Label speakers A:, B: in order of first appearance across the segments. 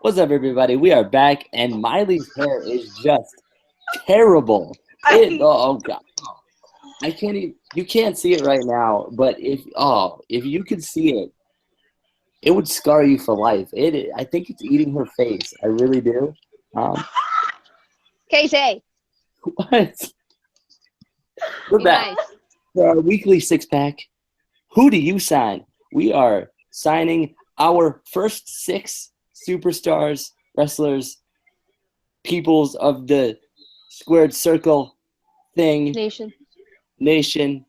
A: What's up, everybody? We are back, and Miley's hair is just terrible. Oh god, I can't even. You can't see it right now, but if you could see it, it would scar you for life. I think it's eating her face. I really do.
B: KJ.
A: What? We're back
B: Nice.
A: for our weekly six pack. Who do you sign? We are signing our first six superstars, wrestlers, peoples of the squared circle thing, nation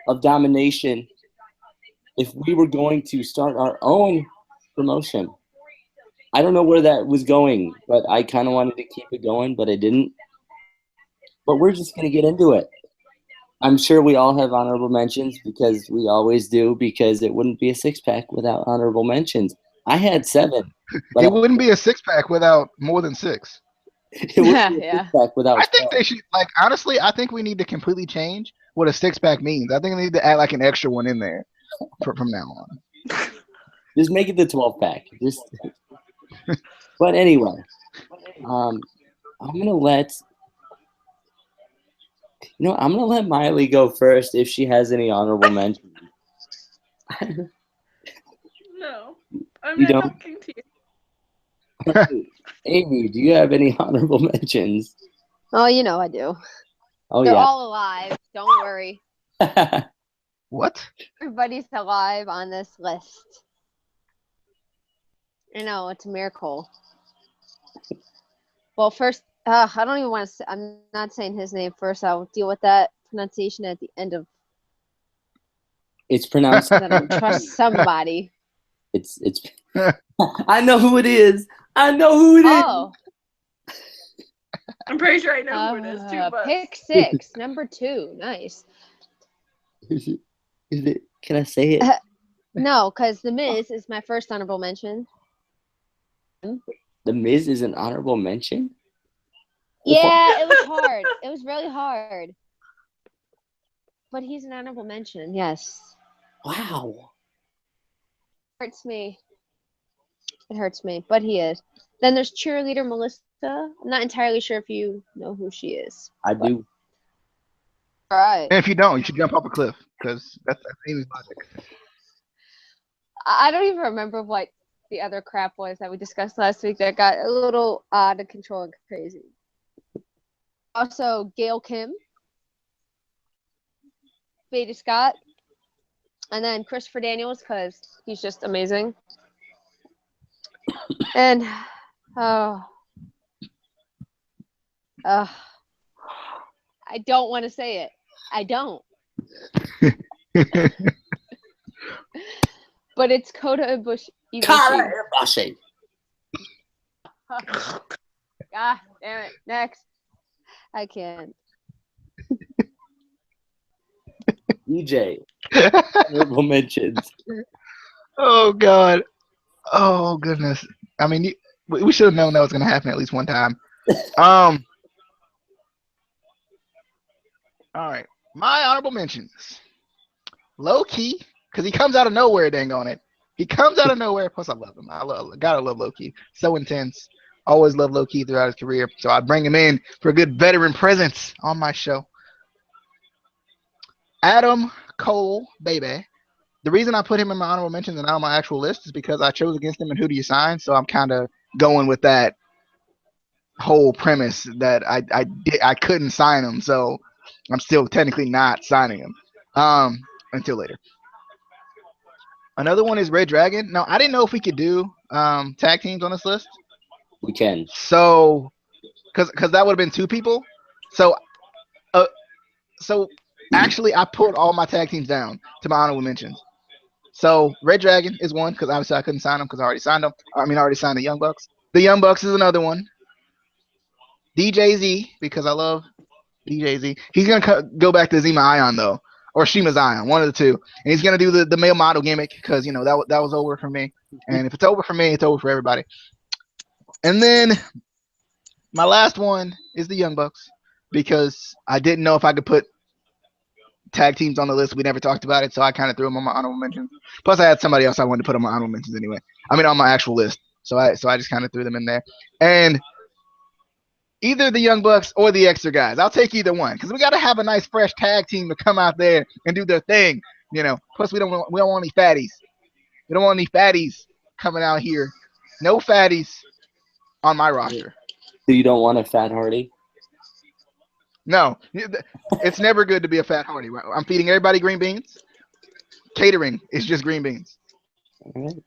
A: of domination. If we were going to start our own promotion, I don't know where that was going, but I kind of wanted to keep it going, but I didn't. But we're just going to get into it. I'm sure we all have honorable mentions because we always do, because it wouldn't be a six-pack without honorable mentions. I had 7. But
C: it wouldn't be a six-pack without more than 6.
A: It wouldn't be a six-pack without
C: I think they should, honestly, I think we need to completely change what a six-pack means. I think they need to add an extra one in there from now on.
A: Just make it the 12-pack. But anyway, I'm gonna let Miley go first if she has any honorable mentions.
D: No, I'm not talking to you.
A: Amy, do you have any honorable mentions?
B: Oh, you know I do.
A: Oh,
B: They're
A: yeah.
B: all alive. Don't worry.
C: What?
B: Everybody's alive on this list. I know, it's a miracle. Well, first, I don't even want to. I'm not saying his name first. I'll deal with that pronunciation at the end of.
A: It's pronounced.
B: That I trust somebody.
A: It's. I know who it is. Oh.
D: I'm pretty sure I know who it is too. But
B: pick 6, number 2. Nice.
A: Is it? Can I say it?
B: No, because The Miz is my first honorable mention.
A: The Miz is an honorable mention?
B: Yeah, it was hard. It was really hard. But he's an honorable mention, yes.
A: Wow.
B: Hurts me. It hurts me, but he is. Then there's cheerleader Melissa. I'm not entirely sure if you know who she is.
A: I do.
B: All right.
C: And if you don't, you should jump off a cliff because that's Amy's logic.
B: I don't even remember what the other crap was that we discussed last week that got a little out of control and crazy. Also, Gail Kim, Beta Scott, and then Christopher Daniels because he's just amazing. And I don't want to say it. I don't. But it's Kota Ibushi.
A: Kota Ibushi.
B: God damn it. Next. I can't.
A: EJ. Honorable mentions.
C: Oh, God. Oh, goodness. I mean, we should have known that was going to happen at least one time. All right. My honorable mentions. Low key, because he comes out of nowhere, dang on it. He comes out of nowhere. Plus, I love him. Gotta love Low key. So intense. Always loved Low key throughout his career. So I'd bring him in for a good veteran presence on my show. Adam Cole, baby. The reason I put him in my honorable mentions and not on my actual list is because I chose against him in Who Do You Sign? So I'm kind of going with that whole premise that I couldn't sign him. So I'm still technically not signing him until later. Another one is Red Dragon. Now, I didn't know if we could do tag teams on this list.
A: We can.
C: So, because that would have been 2 people. So actually, I put all my tag teams down to my honorable mentions. So Red Dragon is one because obviously I couldn't sign him because I already signed him. I already signed the Young Bucks. The Young Bucks is another one. DJZ because I love DJZ. He's gonna go back to Zima Ion though, or Shima Zion, one of the two, and he's gonna do the male model gimmick because that was over for me. And if it's over for me, it's over for everybody. And then my last one is the Young Bucks because I didn't know if I could put tag teams on the list. We never talked about it, so I kind of threw them on my honorable mentions. Plus, I had somebody else I wanted to put on my honorable mentions anyway. I mean, on my actual list. So I just kind of threw them in there. And either the Young Bucks or the extra guys. I'll take either one because we got to have a nice fresh tag team to come out there and do their thing. Plus we don't want any fatties. We don't want any fatties coming out here. No fatties on my roster.
A: So you don't want a Fat Hardy?
C: No, it's never good to be a Fat Hardy. I'm feeding everybody green beans. Catering is just green beans.
A: All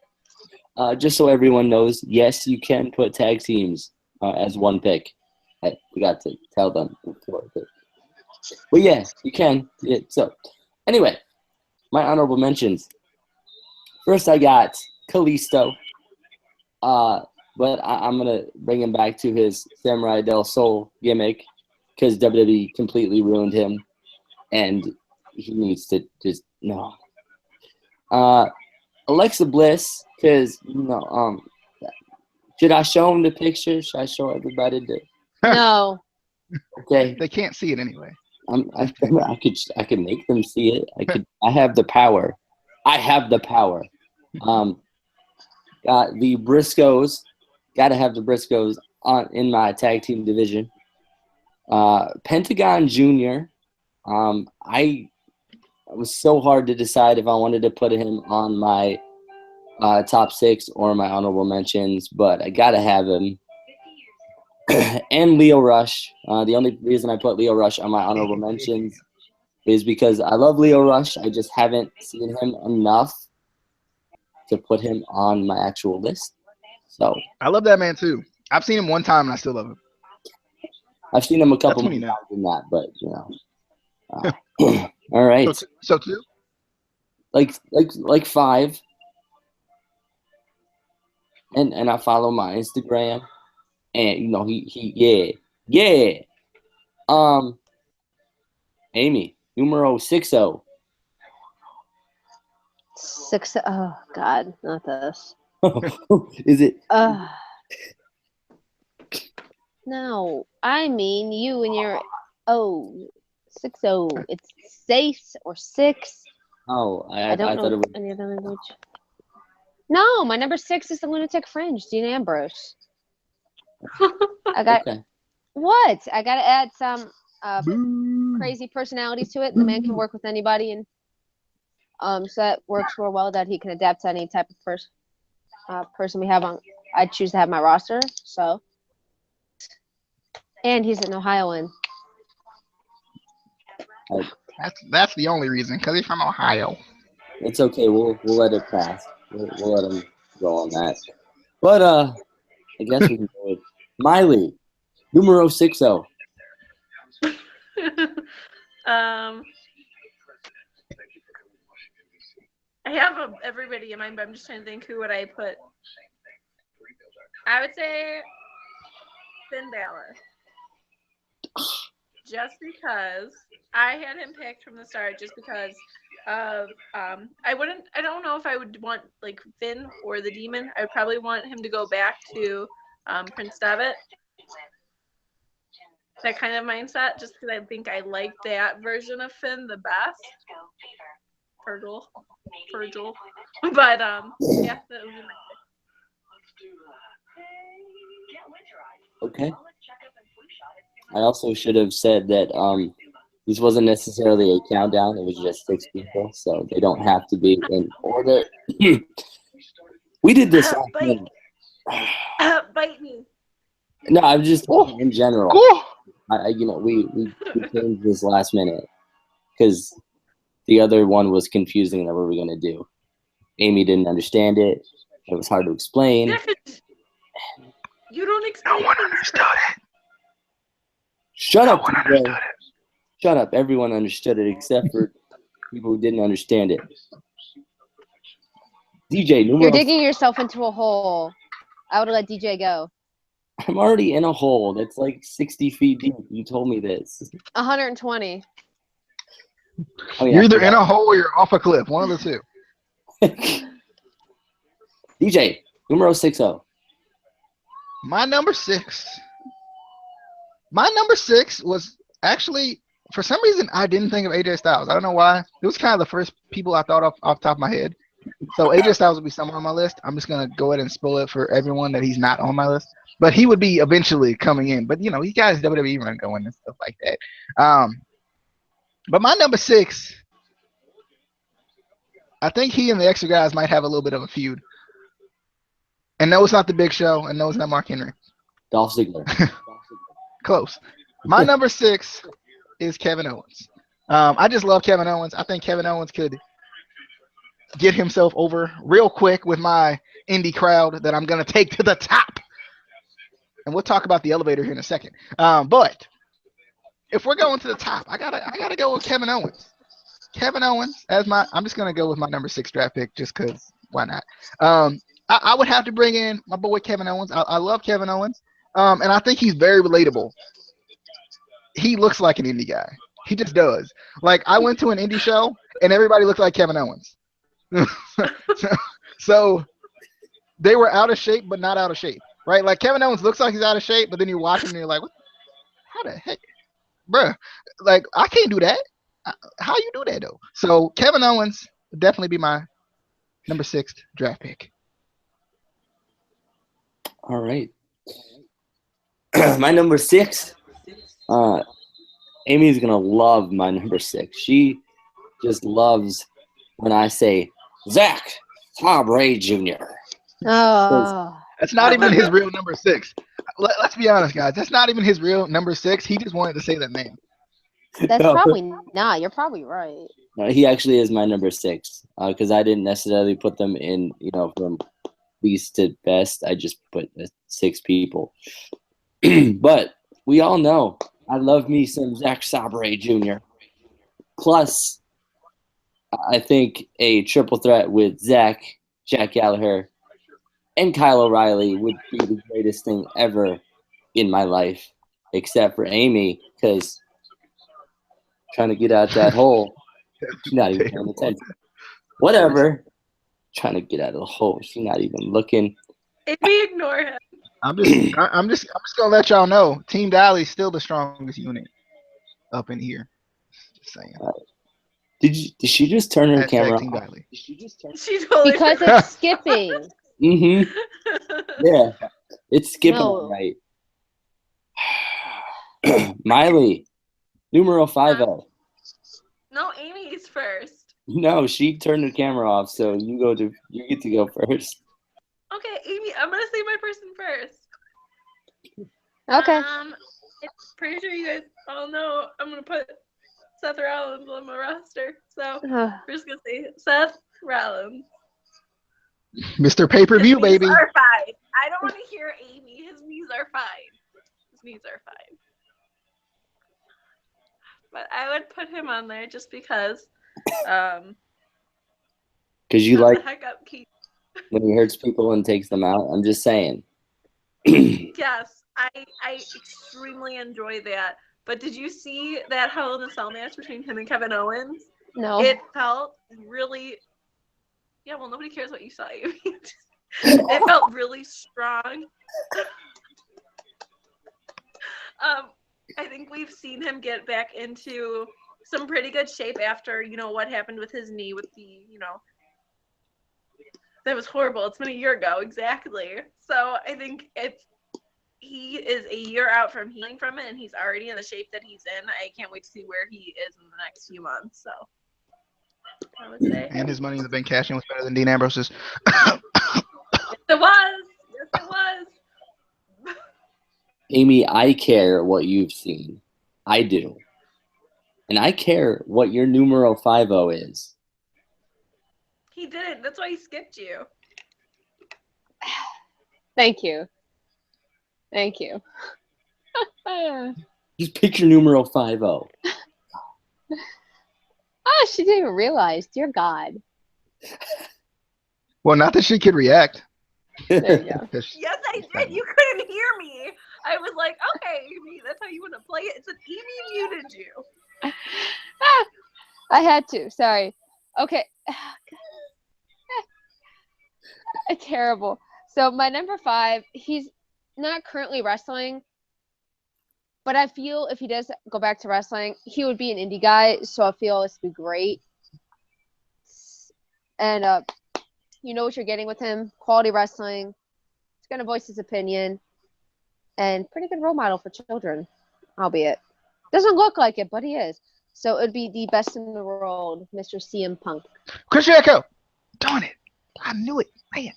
A: right. Just so everyone knows, yes, you can put tag teams as one pick. I forgot to tell them before. But yeah, you can. Yeah, so anyway, my honorable mentions. First, I got Kalisto. But I'm going to bring him back to his Samurai del Sol gimmick because WWE completely ruined him. And he needs to just, no. Alexa Bliss, because, should I show him the picture? Should I show everybody the?
B: No.
A: Okay.
C: They can't see it anyway.
A: I could make them see it. I have the power. Got the Briscoes. Got to have the Briscoes in my tag team division. Pentagon Jr. I was so hard to decide if I wanted to put him on my top 6 or my honorable mentions, but I got to have him. And Leo Rush. The only reason I put Leo Rush on my honorable mentions is because I love Leo Rush. I just haven't seen him enough to put him on my actual list. So
C: I love that man too. I've seen him one time and I still love him.
A: I've seen him a couple more times than that, but all right.
C: So 2?
A: Like 5. And I follow my Instagram. And he Amy, numero 60.
B: 6. Oh God, not this.
A: Is it?
B: No, I mean you and your 60. It's 6 or 6.
A: Oh, I
B: don't
A: thought
B: know
A: it was.
B: any other language. No, my number 6 is the Lunatic Fringe, Dean Ambrose. I got what? I got to add some crazy personalities to it. The man can work with anybody, and so that works real well. That he can adapt to any type of person we have on. I choose to have my roster. So, and he's an Ohioan.
C: That's the only reason, because he's from Ohio.
A: It's okay. We'll let it pass. We'll let him go on that. But I guess we can go with Miley, numero 60.
D: I have everybody in mind, but I'm just trying to think who would I put. I would say Finn Balor. Just because I had him picked from the start, just because of I don't know if I would want like Finn or the Demon. I would probably want him to go back to Prince Devitt. That kind of mindset, just because I think I like that version of Finn the best. Virgil. But yeah, that would be my
A: Okay. I also should have said that this wasn't necessarily a countdown. It was just 6 people, so they don't have to be in order. We did this.
D: Bite me.
A: No, I'm just in general.
C: Cool.
A: We changed this last minute because the other one was confusing. That what were we gonna do? Amy didn't understand it. It was hard to explain.
D: Yeah, you don't explain.
C: No one understood it.
A: Shut up.
C: No one understood it.
A: Shut up. Everyone understood it except for people who didn't understand it. DJ,
B: You're digging yourself into a hole. I would have let DJ go.
A: I'm already in a hole that's like 60 feet deep. You told me this.
B: 120.
A: Oh, yeah,
C: You're either in a hole or you're off a cliff. One of the two.
A: DJ, numero 60.
C: My number 6 was actually, for some reason, I didn't think of AJ Styles. I don't know why. It was kind of the first people I thought off the top of my head. So AJ Styles will be somewhere on my list. I'm just gonna go ahead and spoil it for everyone that he's not on my list. But he would be eventually coming in. But he got his WWE run going and stuff like that. But my number 6, I think he and the extra guys might have a little bit of a feud. And no, it's not the Big Show, and no, it's not Mark Henry.
A: Dolph Ziggler.
C: Close. My number 6 is Kevin Owens. I just love Kevin Owens. I think Kevin Owens could get himself over real quick with my indie crowd that I'm gonna take to the top. And we'll talk about the elevator here in a second. But if we're going to the top, I gotta go with Kevin Owens. Kevin Owens as I'm just gonna go with my number 6 draft pick just because why not? I would have to bring in my boy Kevin Owens. I love Kevin Owens, and I think he's very relatable. He looks like an indie guy. He just does. Like I went to an indie show and everybody looked like Kevin Owens. so they were out of shape, but not out of shape, right? Like Kevin Owens looks like he's out of shape, but then you watch him and you're like, what? How the heck, bruh? Like I can't do that. How you do that though? So Kevin Owens would definitely be my number 6 draft pick.
A: All right. My number 6. Amy's gonna love my number 6. She just loves when I say Zach Sabre Jr.
B: Oh.
C: That's not even his real number 6. Let's be honest, guys. That's not even his real number 6. He just wanted to say that name.
B: That's probably not. You're probably right.
A: No, he actually is my number 6 because I didn't necessarily put them in, from least to best. I just put 6 people. But we all know I love me some Zach Sabre Jr. Plus, I think a triple threat with Zach, Jack Gallagher, and Kyle O'Reilly would be the greatest thing ever in my life, except for Amy, because trying to get out that hole, she's not even paying attention. Whatever. Trying to get out of the hole. She's not even looking.
D: Amy, ignore him.
C: I'm just gonna let y'all know, Team Dally's still the strongest unit up in here. Just saying.
A: Did she just turn her
C: Hashtag
A: camera
C: Team
A: off?
C: Dally.
D: She totally
B: Because
D: forgot.
B: it's skipping.
A: Mm-hmm. Yeah. It's skipping
B: No.
A: right. Miley, numero 50.
D: No, Amy's first.
A: No, she turned her camera off, so you get to go first.
D: Okay, Amy, I'm gonna say my person first.
B: Okay.
D: It's pretty sure you guys all know I'm gonna put Seth Rollins on my roster. So we're just gonna say Seth Rollins.
C: Mr. Pay-Per-View,
D: His knees
C: baby.
D: are fine. I don't want to hear Amy. His knees are fine. His knees are fine. But I would put him on there just because.
A: Because you like
D: the heck up, Keith.
A: when he hurts people and takes them out. I'm just saying.
D: Yes, I extremely enjoy that. But did you see that Hell in a Cell match between him and Kevin Owens?
B: No.
D: It felt really. Yeah, well, nobody cares what you saw. It felt really strong. I think we've seen him get back into some pretty good shape after, what happened with his knee with the, that was horrible. It's been a year ago, exactly. So I think he is a year out from healing from it, and he's already in the shape that he's in. I can't wait to see where he is in the next few months. So I would say.
C: And his Money in the Bank cash-in was better than Dean Ambrose's.
D: Yes, it was. Yes, it was.
A: Amy, I care what you've seen. I do. And I care what your numero 50 is.
D: He didn't. That's why he skipped you.
B: Thank you. Thank you.
A: Just pick your numero 50.
B: Oh, she didn't even realize. Dear God.
C: Well, not that she could react.
B: There you go.
D: Yes, I did. You couldn't hear me. I was like, okay, Amy, that's how you want to play it. It's an Amy muted you.
B: I had to. Sorry. Okay. Terrible. So my number 5, he's not currently wrestling, but I feel if he does go back to wrestling, he would be an indie guy. So I feel this would be great. And You know what you're getting with him. Quality wrestling. He's going to voice his opinion. And pretty good role model for children, albeit. Doesn't look like it, but he is. So it'd be the best in the world, Mr. CM Punk.
C: Chris Jericho. Darn it. I knew it. Man.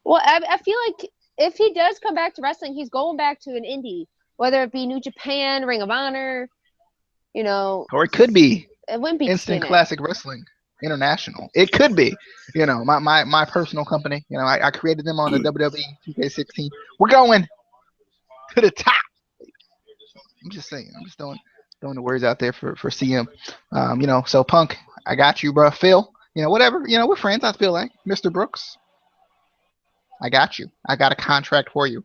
B: Well, I feel like if he does come back to wrestling, he's going back to an indie, whether it be New Japan, Ring of Honor, you know.
C: Or it could be
B: It wouldn't be
C: Instant
B: TNA.
C: Classic Wrestling International. It could be. You know, my personal company. You know, I created them on the WWE 2K16. We're going to the top. I'm just saying. I'm just throwing the words out there for CM. You know, so Punk, I got you, bro. Phil, you know, whatever. You know, we're friends. I feel like Mr. Brooks. I got you. I got a contract for you.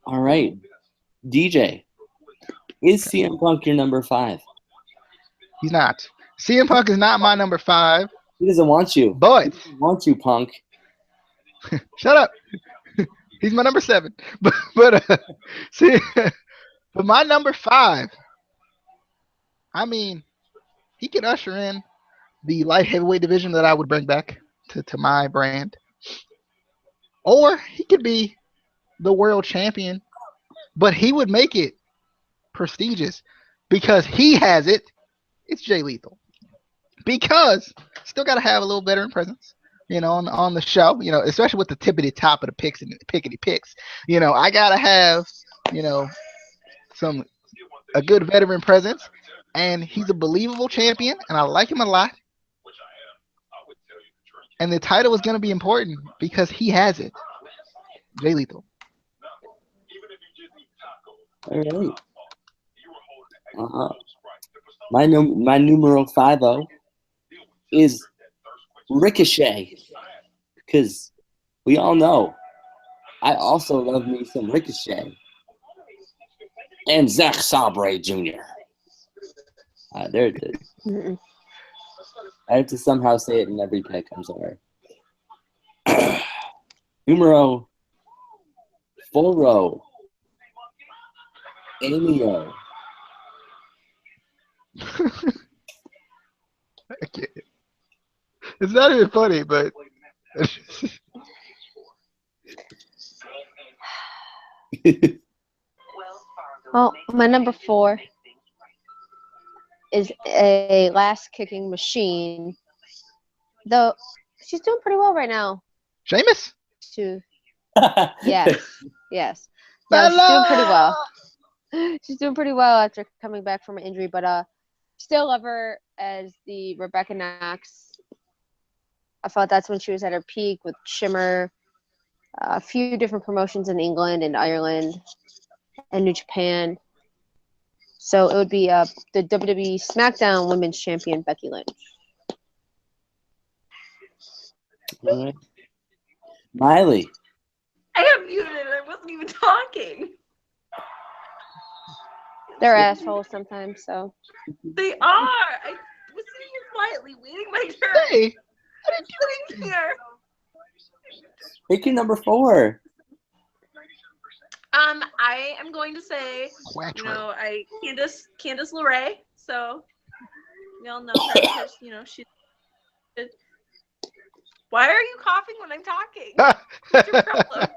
A: All right. DJ, is CM Punk your number 5?
C: He's not. CM Punk is not my number 5.
A: He doesn't want you.
C: But
A: He doesn't want you, Punk.
C: shut up. He's my number 7. But see, but my number 5. I mean, he could usher in the light heavyweight division that I would bring back to my brand, or he could be the world champion, but he would make it prestigious because he has it. It's Jay Lethal. Because still got to have a little veteran presence, you know, on the show, you know, especially with the tippity top of the picks and pickety picks. You know, I gotta have, you know, a good veteran presence, and he's a believable champion, and I like him a lot. And the title is going to be important because he has it. Jay Lethal.
A: All right. My numero 50 is Ricochet, because we all know I also love me some Ricochet and Zack Sabre Jr. There it is. I have to somehow say it in every pick. I'm sorry. Numero 4. Emio.
C: It's not even funny, but
B: Well, my number 4 is a last kicking machine. Though she's doing pretty well right now.
C: Sheamus?
B: Yes. No, she's doing pretty well. She's doing pretty well after coming back from an injury, but still love her as the Rebecca Knox. I thought that's when she was at her peak with Shimmer, a few different promotions in England and Ireland and New Japan. So it would be the WWE SmackDown Women's Champion, Becky Lynch.
A: All right. Miley.
D: I have muted. I wasn't even talking.
B: They're assholes sometimes, so.
D: They are. I was sitting here quietly waiting my turn.
C: Hey,
D: I'm sitting here.
A: Pick your number 4.
D: I am going to say,
C: Quattro.
D: you know, Candice LeRae. So we all know her because, you know, she. Why are you coughing when I'm talking? What's your problem?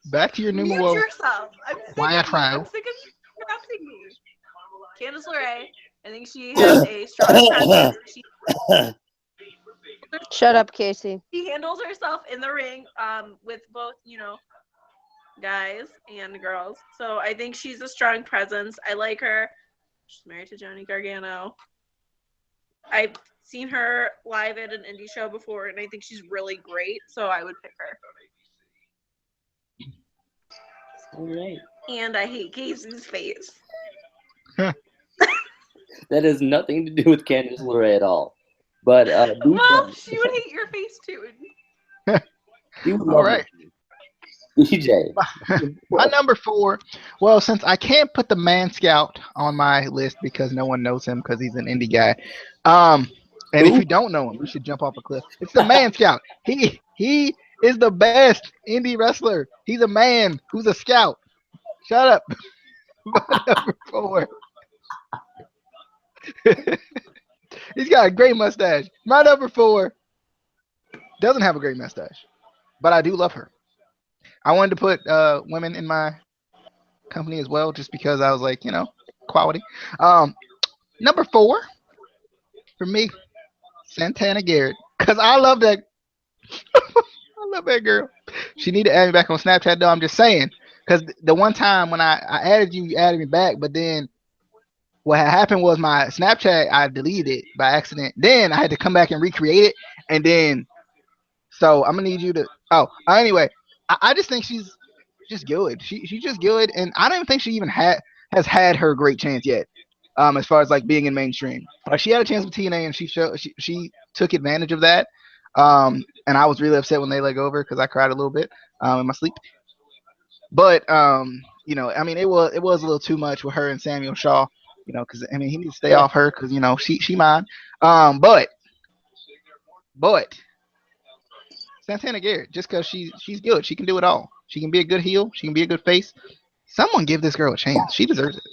C: Back to your
D: Mute
C: numero.
D: yourself. I'm sick of you interrupting me. Candice LeRae. I think she has a strong presence.
B: Shut up, Casey.
D: She handles herself in the ring with both, you know, guys and girls. So I think she's a strong presence. I like her. She's married to Johnny Gargano. I've seen her live at an indie show before, and I think she's really great. So I would pick her.
A: All right.
D: And I hate Casey's face.
A: That has nothing to do with Candice LeRae at all. But
D: well, she would hate your face too.
C: All right.
A: DJ.
C: My number 4. Well, since I can't put the Man Scout on my list because no one knows him because he's an indie guy. And if you don't know him, you should jump off a cliff. It's the Man Scout. He is the best indie wrestler. He's a man who's a scout. Shut up. My number 4 He's got a great mustache. My number 4 doesn't have a great mustache, but I do love her. I wanted to put women in my company as well, just because I was like, quality. Number 4 for me, Santana Garrett, because I love that. I love that girl. She need to add me back on Snapchat though. I'm just saying, because the one time when I added you, you added me back, but then what had happened was my Snapchat, I deleted it by accident. Then I had to come back and recreate it, and then so I'm gonna need you to. Oh, anyway, I just think she's just good. She's just good, and I don't even think she even has had her great chance yet. As far as like being in mainstream, like she had a chance with TNA, and she took advantage of that. And I was really upset when they let go of her because I cried a little bit in my sleep. But I mean, it was a little too much with her and Samuel Shaw. Because I mean, he needs to stay off her because she mine. But Santana Garrett, just because she's good, she can do it all. She can be a good heel. She can be a good face. Someone give this girl a chance. She deserves it.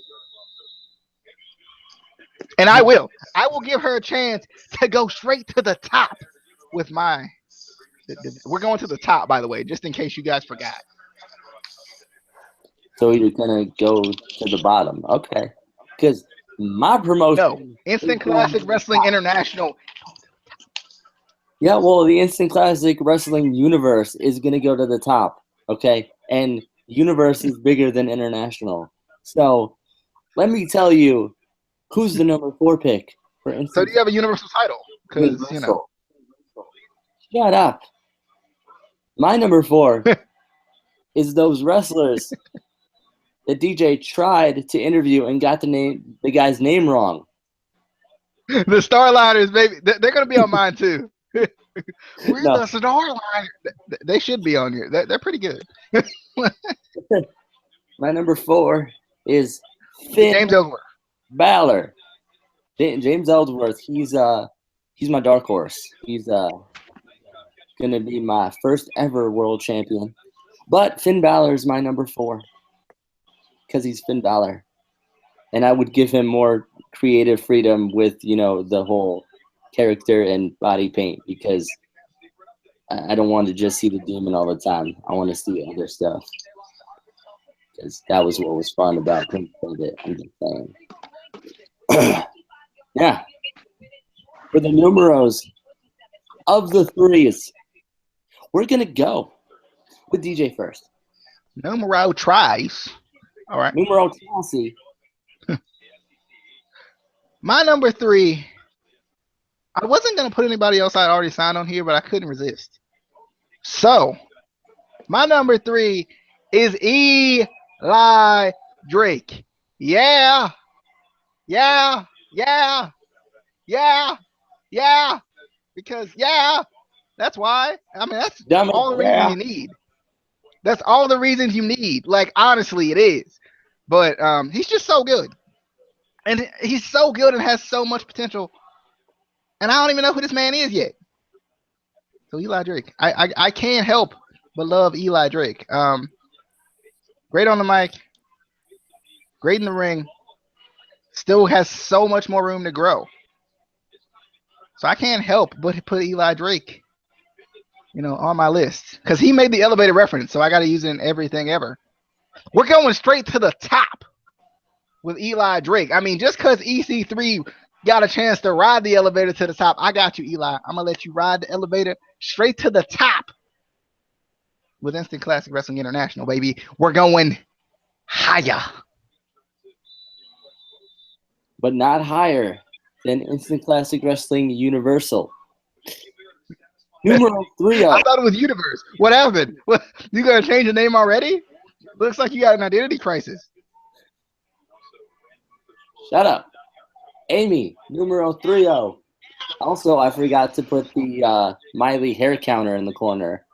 C: And I will. I will give her a chance to go straight to the top with my. We're going to the top, by the way, just in case you guys forgot.
A: So you're gonna go to the bottom, okay? Because my promotion.
C: No, Instant Classic Wrestling International.
A: Yeah, well, the Instant Classic Wrestling universe is gonna go to the top, okay? And universe is bigger than international. So let me tell you, who's the number 4 pick for Instant?
C: So do you have a universal title? Because
A: Shut up. My number 4 is those wrestlers that DJ tried to interview and got the guy's name wrong.
C: The Starliners, baby, they're gonna be on mine too. We're the Starliners. They should be on here. They're pretty good.
A: My number 4 is James
C: Ellsworth.
A: Balor. James Ellsworth. He's my dark horse. He's gonna be my first ever world champion. But Finn Balor is my number 4 because he's Finn Balor, and I would give him more creative freedom with the whole character and body paint, because I don't want to just see the demon all the time. I want to see other stuff, because that was what was fun about him. I'm just saying. Yeah. For the numeros of the 3s, we're gonna go with DJ first.
C: Numero tries. All right.
A: Numero Chelsea.
C: My number 3. I wasn't gonna put anybody else I already signed on here, but I couldn't resist. So my number 3 is Eli Drake. Yeah. Because that's why. I mean, that's all the reasons you need. That's all the reasons you need. Like, honestly, it is. But he's just so good. And he's so good and has so much potential. And I don't even know who this man is yet. So Eli Drake. I can't help but love Eli Drake. Great on the mic. Great in the ring. Still has so much more room to grow. So I can't help but put Eli Drake, on my list. Because he made the elevator reference, so I got to use it in everything ever. We're going straight to the top with Eli Drake. I mean, just because EC3 got a chance to ride the elevator to the top, I got you, Eli. I'm going to let you ride the elevator straight to the top with Instant Classic Wrestling International, baby. We're going higher.
A: But not higher than Instant Classic Wrestling Universal. Numero 3.
C: I thought it was Universe. What happened? What, you going to change the name already? Looks like you got an identity crisis.
A: Shut up. Amy, numero 3. Also, I forgot to put the Miley hair counter in the corner.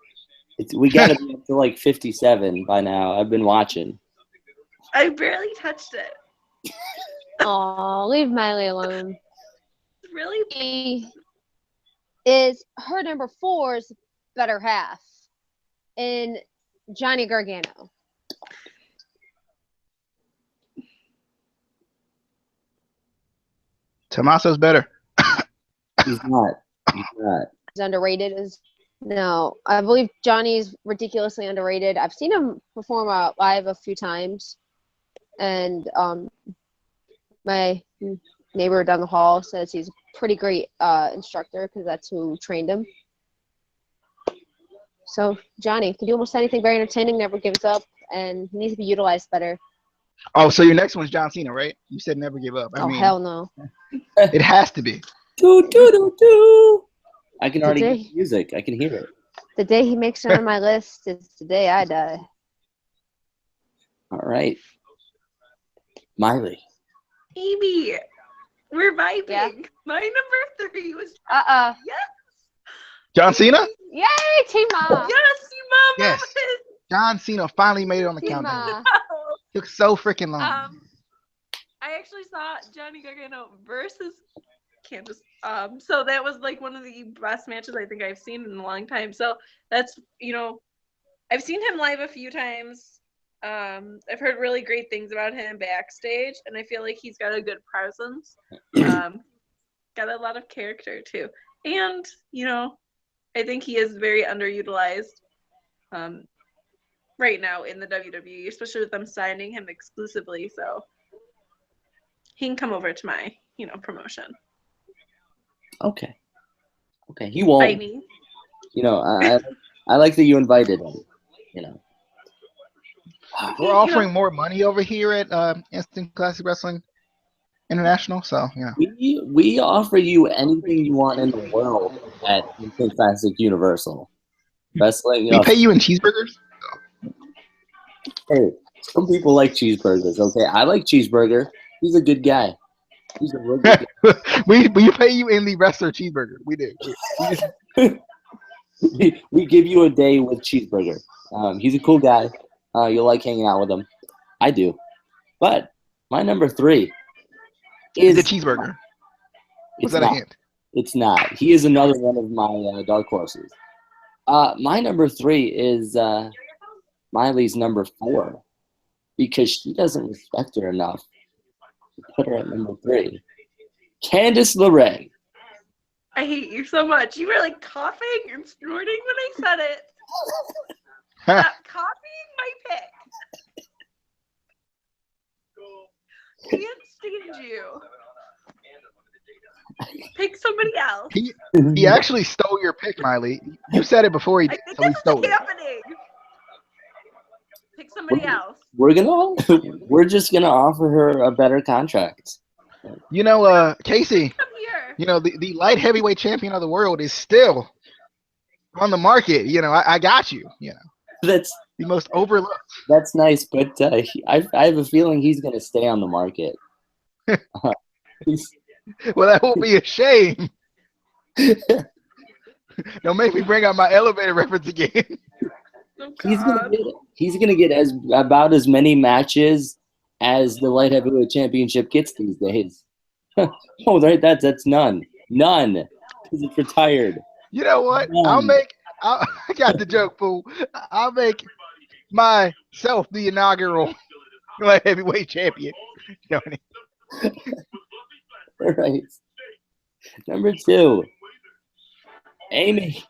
A: We got to be up to like 57 by now. I've been watching.
D: I barely touched it.
B: Aw, leave Miley alone.
D: Really?
B: He is her number 4's better half in Johnny Gargano.
C: Tommaso's better.
A: He's not. He's not.
B: He's underrated. No, I believe Johnny's ridiculously underrated. I've seen him perform live a few times, and my neighbor down the hall says he's a pretty great instructor because that's who trained him. So Johnny can do almost anything, very entertaining, never gives up, and he needs to be utilized better.
C: Oh, so your next one's John Cena, right? You said never give up. I mean,
B: hell no.
C: It has to be.
A: Do do do do. I can already hear the music. I can hear it.
B: The day he makes it on my list is the day I die.
A: All right, Miley.
D: Amy, we're vibing.
B: Yeah.
D: My number 3 was
B: Yes.
C: John Cena?
B: Yay, Tima.
D: yes, you mama.
C: Yes. John Cena finally made it on the countdown. Took so freaking long.
D: I actually saw Johnny Gargano versus Candace. So that was like one of the best matches I think I've seen in a long time. So that's, I've seen him live a few times. I've heard really great things about him backstage, and I feel like he's got a good presence. Got a lot of character too. And, I think he is very underutilized right now in the WWE, especially with them signing him exclusively. So he can come over to my, promotion.
A: Okay. He won't.
D: Bite me.
A: I like that you invited him.
C: We're offering more money over here at Instant Classic Wrestling International, so yeah.
A: We offer you anything you want in the world at Instant Classic Universal Wrestling.
C: We pay you in cheeseburgers?
A: Hey, some people like cheeseburgers. Okay, I like cheeseburger. He's a good guy. He's a real good guy.
C: we pay you in the wrestler cheeseburger. We do.
A: We give you a day with cheeseburger. He's a cool guy. You'll like hanging out with him. I do. But my number 3 is
C: the cheeseburger. Was that a hint?
A: It's not. He is another one of my dark horses. My number 3 is Miley's number 4 because she doesn't respect her enough to put her at number 3. Candice LeRae.
D: I hate you so much. You were like coughing and snorting when I said it. Stop copying my pick. Can't stand you. Pick somebody else.
C: He actually stole your pick, Miley. You said it before he did, so he stole it.
D: Happening. Pick somebody else.
A: We're just gonna offer her a better contract.
C: Casey.
D: Come here.
C: The light heavyweight champion of the world is still on the market. I got you.
A: That's
C: the most overlooked.
A: That's nice, but I have a feeling he's gonna stay on the market.
C: Well, that will be a shame. Don't make me bring out my elevator reference again.
D: Oh,
A: he's gonna get about as many matches as the light heavyweight championship gets these days. Oh, right, that's none, because it's retired.
C: You know what?
A: None.
C: I got the joke, fool. I'll make myself the inaugural light heavyweight champion.
A: All right. Number 2, Amy.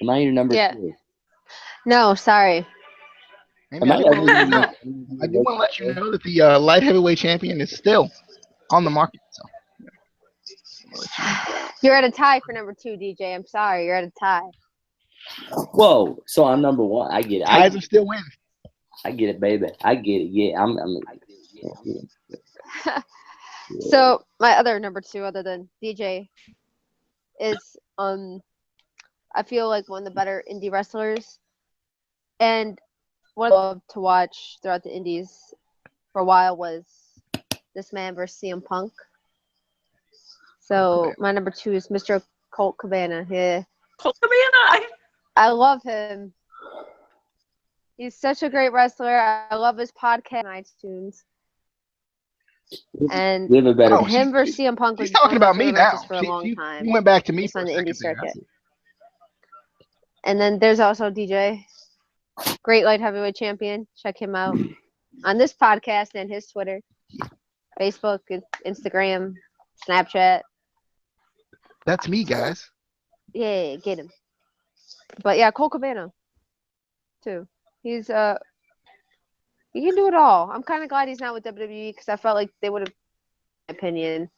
A: Am I your number 2?
B: No, sorry.
C: Amy, I do want to let you know that the light heavyweight champion is still on the market. So.
B: You're at a tie for number 2, DJ. I'm sorry. You're at a tie.
A: Whoa. So I'm number 1. I get it.
C: Ties are still winning.
A: I get it, baby. I get it. Yeah, I'm
B: So my other number 2, other than DJ, is I feel like one of the better indie wrestlers, and what I love to watch throughout the indies for a while was this man versus CM Punk. So my number 2 is Mr. Colt Cabana. Yeah,
D: Colt Cabana.
B: I love him. He's such a great wrestler. I love his podcast on iTunes. And
A: we have a better.
B: him versus CM Punk was
C: She's talking about me now.
B: for a long time.
C: He went back to me
B: Just
C: for
B: on
C: a
B: the indie
C: second there.
B: circuit. And then there's also DJ, great light heavyweight champion. Check him out on this podcast and his Twitter. Facebook, Instagram, Snapchat.
C: That's me, guys.
B: Yeah, get him. But yeah, Cole Cabana too. He's he can do it all. I'm kind of glad he's not with WWE because I felt like they would have, in my opinion.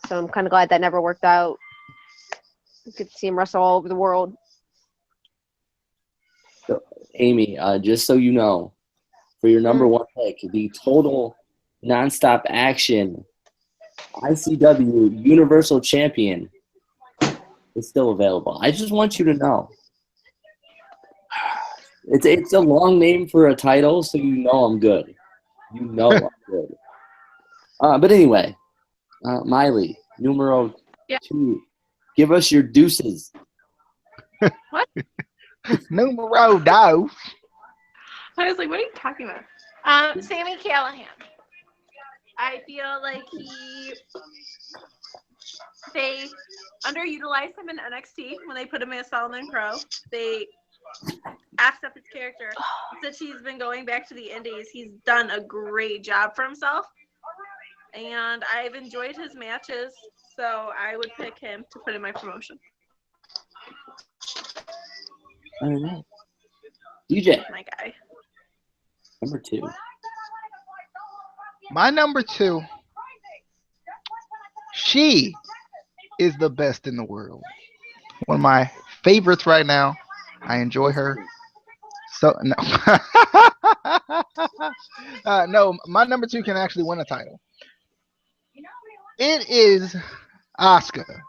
B: So I'm kind of glad that never worked out. You could see him wrestle all over the world.
A: So, Amy, just so you know, for your number one pick, the total nonstop action ICW Universal Champion is still available. I just want you to know. It's a long name for a title, so you know I'm good. You know I'm good. But anyway, Miley, numero 2. Give us your deuces.
D: What?
C: Numero dos.
D: I was like, what are you talking about? Sammy Callahan. I feel like they underutilized him in NXT when they put him as Solomon Crow. They asked up his character. Since he's been going back to the Indies, he's done a great job for himself. And I've enjoyed his matches, so I would pick him to put in my promotion.
A: I don't know. DJ.
D: My guy.
A: Number 2.
C: My number 2. She is the best in the world. One of my favorites right now. I enjoy her. So no, no. My number 2 can actually win a title. It is Asuka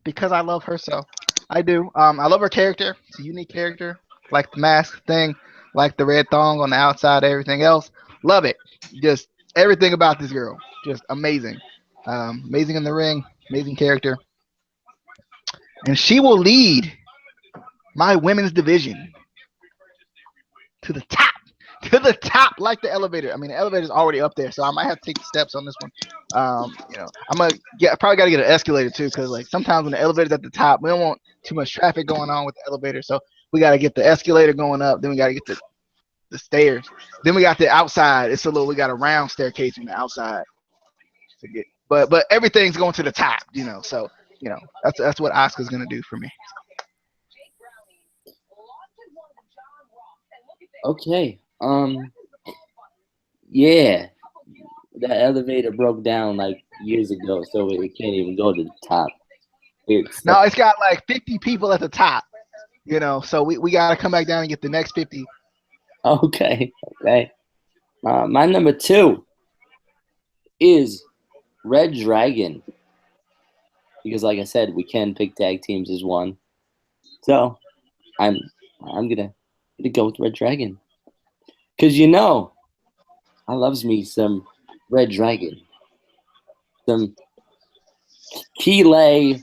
C: because I love her so. I do. I love her character. It's a unique character. Like the mask thing, like the red thong on the outside, everything else. Love it. Just everything about this girl. Just amazing. Amazing in the ring. Amazing character. And she will lead my women's division to the top. To the top, like the elevator. I mean, the elevator's already up there, so I might have to take the steps on this one. I'm gonna probably gotta get an escalator too, because like sometimes when the elevator's at the top, we don't want too much traffic going on with the elevator, so we gotta get the escalator going up. Then we gotta get the stairs. Then we got the outside. We got a round staircase from the outside to get. But everything's going to the top, So that's what Asuka's gonna do for me.
A: Okay. Yeah. That elevator broke down like years ago, so it can't even go to the top. It's
C: got like 50 people at the top, so we got to come back down and get the next 50.
A: Okay. My number 2 is Red Dragon. Because like I said, we can pick tag teams as one. So I'm gonna go with Red Dragon. Because I loves me some Red Dragon. Some Keeley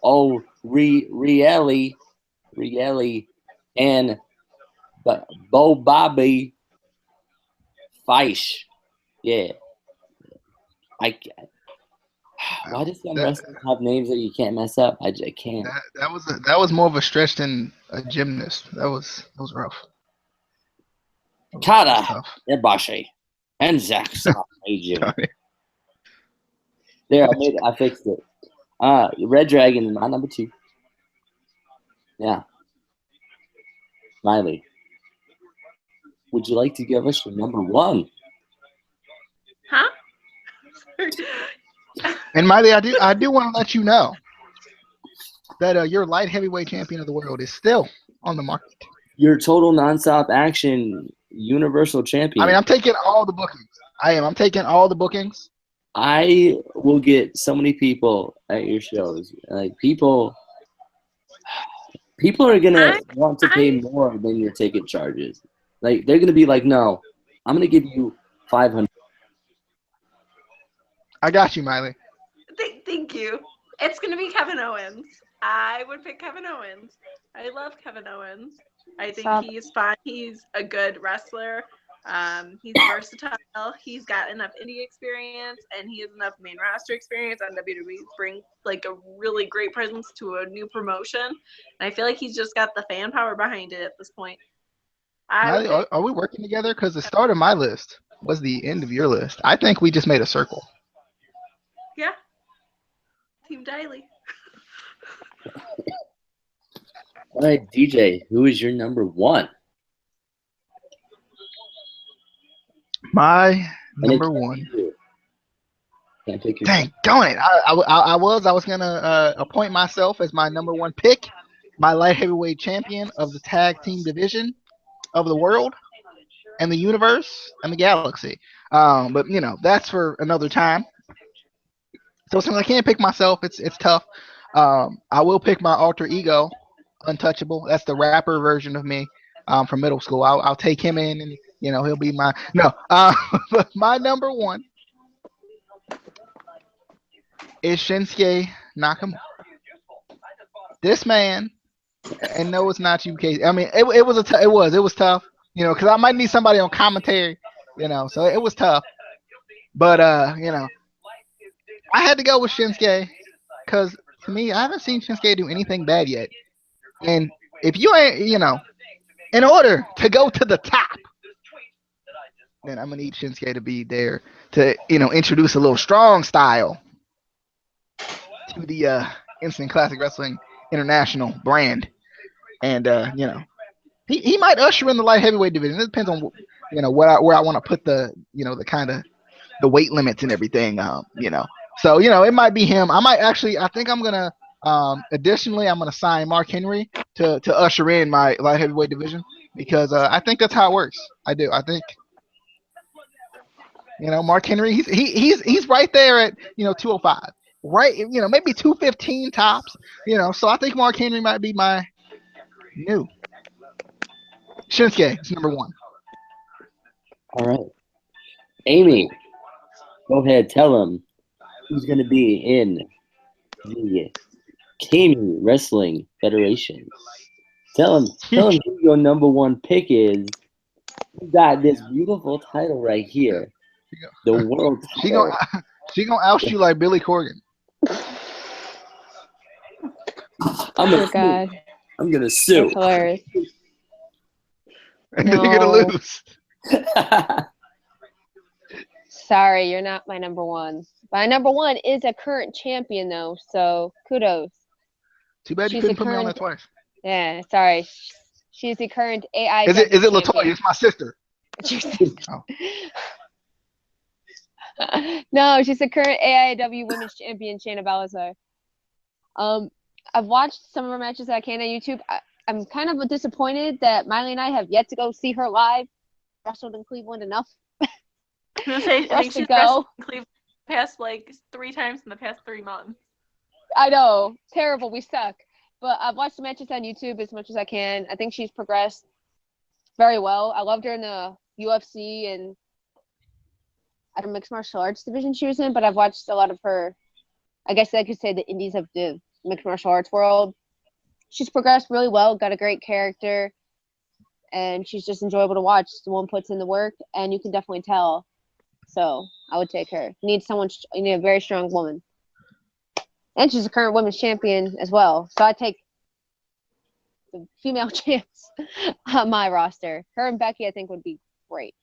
A: Rielly and Bo Bobby Feisch. Yeah. Why do some wrestlers have names that you can't mess up? I can't.
C: That was more of a stretch than a gymnast. That was rough.
A: Kata Ibashi and Zack Sabre. There, I fixed it. Red Dragon is my number 2. Yeah. Miley, would you like to give us your number 1?
D: Huh?
C: And Miley, I do want to let you know that your light heavyweight champion of the world is still on the market.
A: Your total nonstop action universal champion.
C: I mean, I'm taking all the bookings. I'm taking all the bookings.
A: I will get so many people at your shows. Like people are gonna want to pay more than your ticket charges. Like they're gonna be like, no, I'm gonna give you $500.
C: I got you, Miley.
D: Thank you. It's gonna be Kevin Owens. I would pick Kevin Owens. I love Kevin Owens. I think he's fun. He's a good wrestler. He's versatile. He's got enough indie experience, and he has enough main roster experience on WWE to bring like a really great presence to a new promotion. And I feel like he's just got the fan power behind it at this point.
C: Miley, are we working together? Because it started my list. was the end of your list. I think we just made a circle.
D: Yeah. Team Diley.
A: All right, DJ, who is your number one?
C: My number one.
A: Can't pick your
C: Dang, darn it! I was gonna appoint myself as my number one pick, my light heavyweight champion of the tag team division of the world and the universe and the galaxy. But you know that's for another time. So since I can't pick myself, it's tough. I will pick my alter ego, Untouchable. That's the rapper version of me from middle school. I'll take him in, and you know he'll be my no. But my number one is Shinsuke Nakamura. This man, and no, it's not you, Casey. I mean, it was it was tough, you know, because I might need somebody on commentary, you know, so it was tough. But you know, I had to go with Shinsuke because to me, I haven't seen Shinsuke do anything bad yet. And if you ain't, you know, in order to go to the top, then I'm gonna need Shinsuke to be there to, you know, introduce a little strong style to the Instant Classic Wrestling International brand, and you know, he might usher in the light heavyweight division. It depends on, you know, where I want to put the, you know, the kind of the weight limits and everything, you know. So you know, it might be him. I might actually, I think I'm gonna additionally, I'm gonna sign Mark Henry to usher in my light heavyweight division because I think that's how it works. I do. I think. You know, Mark Henry, he's right there at, you know, 205. Right, you know, maybe 215 tops, you know. So I think Mark Henry might be my new Shinsuke is number one.
A: All right. Amy, go ahead, tell him who's going to be in the Kami Wrestling Federation. Tell him who your number one pick is. You got this beautiful title right here. The world title.
C: She gonna oust you like Billy Corgan.
A: I'm gonna sue.
B: That's hilarious.
C: And then you're gonna lose.
B: Sorry, you're not my number one. My number one is a current champion, though, so kudos.
C: Too bad you couldn't put me on that twice.
B: Yeah, sorry. She's the current AI.
C: Is it Latoya? It's my sister.
B: It's your sister. No, she's the current AIW Women's Champion, Shayna Baszler. I've watched some of her matches that I can on YouTube. I'm kind of disappointed that Miley and I have yet to go see her live. Wrestled in Cleveland enough.
D: I think she's wrestled in Cleveland past like 3 times in the past 3 months.
B: I know, terrible. We suck. But I've watched the matches on YouTube as much as I can. I think she's progressed very well. I loved her in the UFC and I don't mixed martial arts division she was in, but I've watched a lot of her. I guess I could say the indies of the mixed martial arts world. She's progressed really well, got a great character, and she's just enjoyable to watch. The one puts in the work, and you can definitely tell. So I would take her. You need a very strong woman. And she's a current women's champion as well. So I take the female champs on my roster. Her and Becky, I think, would be great.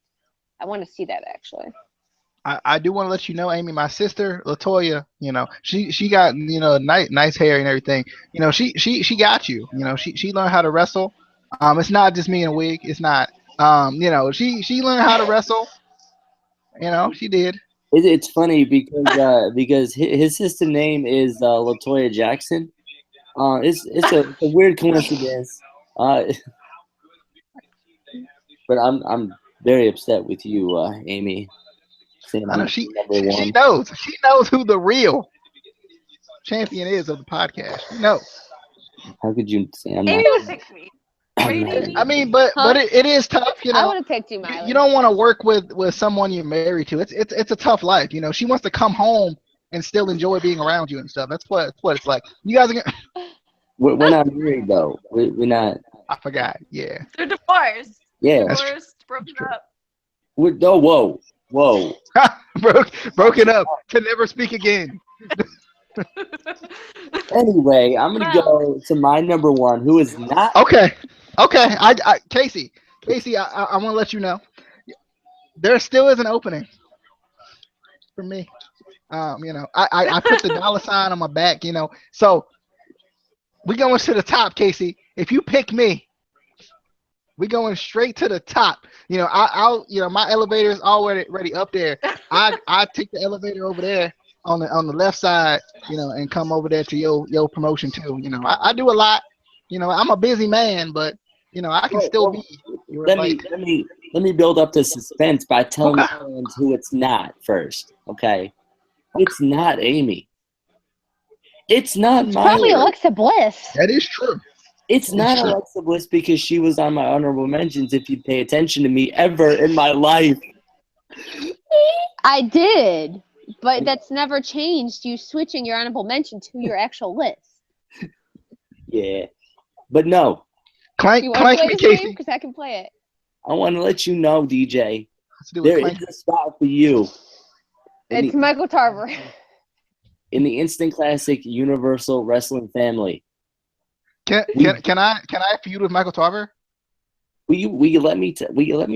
B: I want to see that, actually.
C: I do want to let you know, Amy, my sister Latoya, you know, she got, you know, nice hair and everything. You know, she got you. You know, she learned how to wrestle. It's not just me in a wig. It's not. You know, she learned how to wrestle. You know, she did.
A: It's funny because his sister name is Latoya Jackson. It's a weird coincidence. But I'm very upset with you, Amy.
C: I know she knows who the real champion is of the podcast. She knows.
A: How could you say I'm
D: Amy
A: not?
D: would pick me. Right,
C: I mean, but it is tough, you know.
B: I would have picked you, Miley.
C: You don't want to work with someone you're married to. It's a tough life, you know. She wants to come home and still enjoy being around you and stuff. That's what it's like. You guys are
A: We're not married though. We're not.
C: I forgot. Yeah.
D: They're divorced.
A: Yeah.
D: Divorced, broken up.
A: Whoa.
C: Broken up to never speak again.
A: Anyway, I'm gonna go to my number one, who is not.
C: Okay. I Casey, I want to let you know. there still is an opening for me. I put the dollar sign on my back. So we going to the top, Casey. If you pick me, we going straight to the top. I'll my elevator is already up there. I take the elevator over there on the left side, and come over there to your promotion too. I do a lot. I'm a busy man, but I can still be.
A: Let me build up the suspense by telling the fans who it's not first. Okay, it's not Amy. It's not
B: It's probably Alexa Bliss.
C: That is true.
A: It's not Alexa Bliss because she was on my honorable mentions. If you pay attention to me ever in my life,
B: I did, but that's never changed. You switching your honorable mention to your actual list.
A: Yeah, but no.
B: You want to play this game? Because I can play it.
A: I want to let you know, DJ, there is a spot for you.
B: It's Michael Tarver.
A: In the Instant Classic Universal Wrestling family.
C: Can I feud with Michael Tarver?
A: Will you let me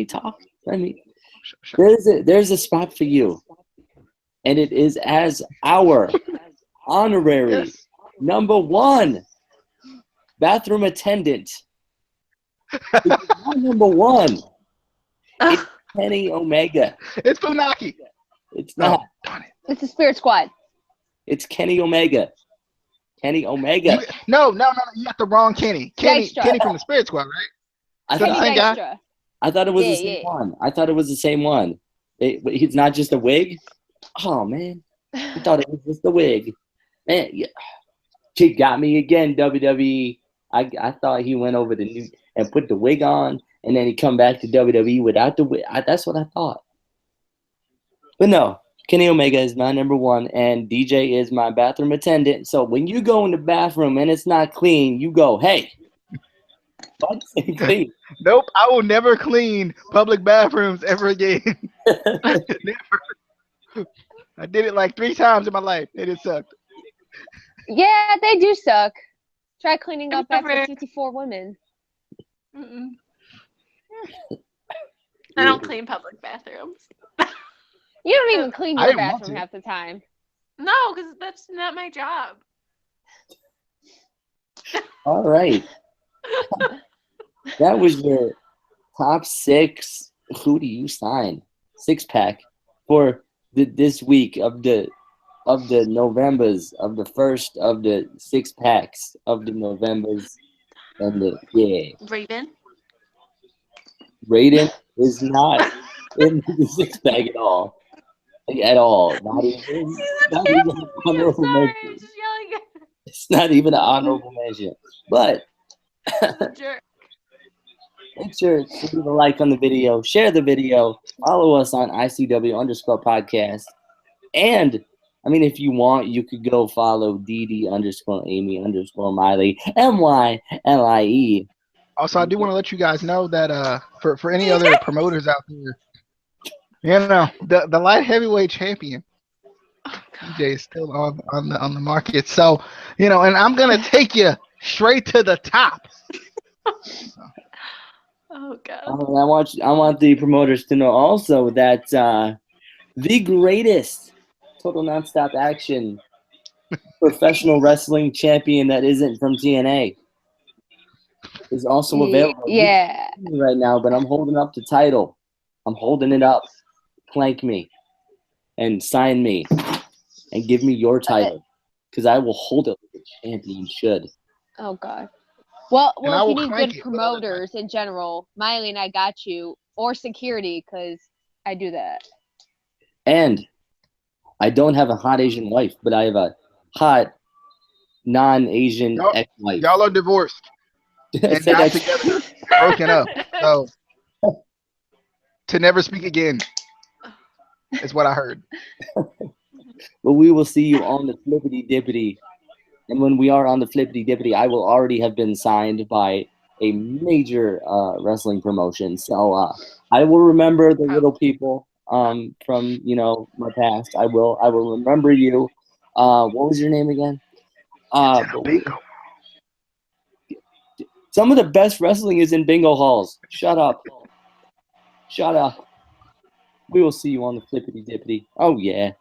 A: talk? Sure. There's a spot for you, and it is as our honorary number 1 bathroom attendant. It's not number 1. It's Kenny Omega.
C: It's Funaki.
A: It's not.
C: Oh,
B: it's the Spirit Squad.
A: It's Kenny Omega. Kenny Omega.
C: No. You got the wrong Kenny. Kenny from the Spirit Squad, right?
B: Kenny Dykstra.
A: I thought it was the same one. I thought it was the same one. He's not just a wig? Oh, man. I thought it was just a wig. Man, yeah. She got me again, WWE. I thought he went over to New and put the wig on, and then he come back to WWE without the wig. That's what I thought. But no. Kenny Omega is my number 1, and DJ is my bathroom attendant. So when you go in the bathroom and it's not clean, you go, hey, what's clean?
C: Nope, I will never clean public bathrooms ever again. Never. I did it like 3 times in my life, and it sucked.
B: Yeah, they do suck. Try cleaning up after 54 women.
D: Mm-mm. I don't clean public bathrooms.
B: You don't even clean your bathroom half the time.
D: No, because that's not my job.
A: All right. That was your top 6. Who do you sign? 6-pack for this week of the Novembers, of the first of the 6-packs of the Novembers, and Raiden is not in the 6-pack at all. At all. Not even an honorable mention. It's not even an honorable mention. But make sure to leave a like on the video, share the video, follow us on ICW_podcast. And if you want, you could go follow DD_Amy_Miley, MYLIE.
C: Also, I do want to let you guys know that for any other promoters out there, the light heavyweight champion, DJ, is still on the market. So, and I'm gonna take you straight to the top.
D: Oh God!
A: I want the promoters to know also that the greatest total nonstop action professional wrestling champion that isn't from TNA is also available.
B: Yeah.
A: Right now, but I'm holding up the title. I'm holding it up. Plank me and sign me and give me your title, because I will hold it like a champion should.
B: Oh God. Well, if you need good promoters in general, Miley and I got you, or security, because I do that.
A: And I don't have a hot Asian wife, but I have a hot non-Asian ex-wife.
C: Y'all are divorced and not together, broken up. So to never speak again. Is what I heard.
A: But we will see you on the Flippity Dippity. And when we are on the Flippity Dippity, I will already have been signed by a major wrestling promotion. So I will remember the little people from my past. I will remember you. What was your name again? Some of the best wrestling is in bingo halls. Shut up. We will see you on the flippity dippity. Oh yeah.